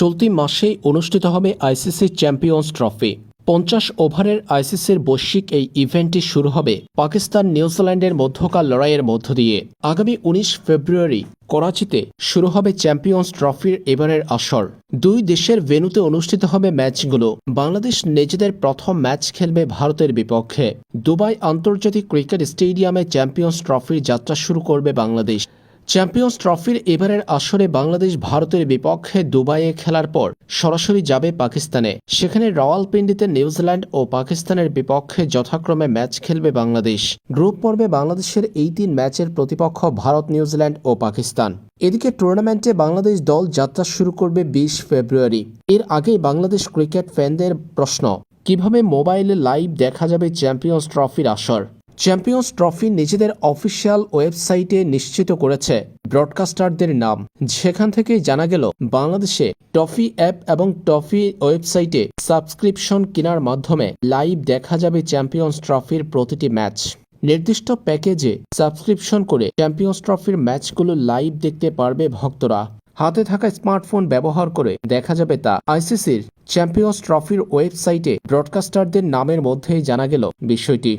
চলতি মাসেই অনুষ্ঠিত হবে আইসিসি চ্যাম্পিয়ন্স ট্রফি। ৫০ ওভারের আইসিসির বৈশ্বিক এই ইভেন্টটি শুরু হবে পাকিস্তান নিউজিল্যান্ডের মধ্যকার লড়াইয়ের মধ্য দিয়ে। আগামী ১৯ ফেব্রুয়ারি করাচিতে শুরু হবে চ্যাম্পিয়ন্স ট্রফির এবারের আসর। দুই দেশের ভেন্যুতে অনুষ্ঠিত হবে ম্যাচগুলো। বাংলাদেশ নিজেদের প্রথম ম্যাচ খেলবে ভারতের বিপক্ষে। দুবাই আন্তর্জাতিক ক্রিকেট স্টেডিয়ামে চ্যাম্পিয়ন্স ট্রফির যাত্রা শুরু করবে বাংলাদেশ। চ্যাম্পিয়ন্স ট্রফির এবারের আসরে বাংলাদেশ ভারতের বিপক্ষে দুবাইয়ে খেলার পর সরাসরি যাবে পাকিস্তানে। সেখানে রাওয়ালপিন্ডিতে নিউজিল্যান্ড ও পাকিস্তানের বিপক্ষে যথাক্রমে ম্যাচ খেলবে বাংলাদেশ। গ্রুপ পর্বে বাংলাদেশের এই ৩ ম্যাচের প্রতিপক্ষ ভারত, নিউজিল্যান্ড ও পাকিস্তান। এদিকে টুর্নামেন্টে বাংলাদেশ দল যাত্রা শুরু করবে ২০ ফেব্রুয়ারি। এর আগেই বাংলাদেশ ক্রিকেট ফ্যানদের প্রশ্ন, কিভাবে মোবাইলে লাইভ দেখা যাবে চ্যাম্পিয়ন্স ট্রফির আসর। চ্যাম্পিয়ন্স ট্রফি নিজেদের অফিসিয়াল ওয়েবসাইটে নিশ্চিত করেছে ব্রডকাস্টারদের নাম। সেখান থেকেই জানা গেল বাংলাদেশে টফি অ্যাপ এবং টফি ওয়েবসাইটে সাবস্ক্রিপশন কেনার মাধ্যমে লাইভ দেখা যাবে চ্যাম্পিয়ন্স ট্রফির প্রতিটি ম্যাচ। নির্দিষ্ট প্যাকেজে সাবস্ক্রিপশন করে চ্যাম্পিয়ন্স ট্রফির ম্যাচগুলো লাইভ দেখতে পারবে ভক্তরা। হাতে থাকা স্মার্টফোন ব্যবহার করে দেখা যাবে তা। আইসিসির চ্যাম্পিয়ন্স ট্রফির ওয়েবসাইটে ব্রডকাস্টারদের নামের মধ্যেই জানা গেল বিষয়টি।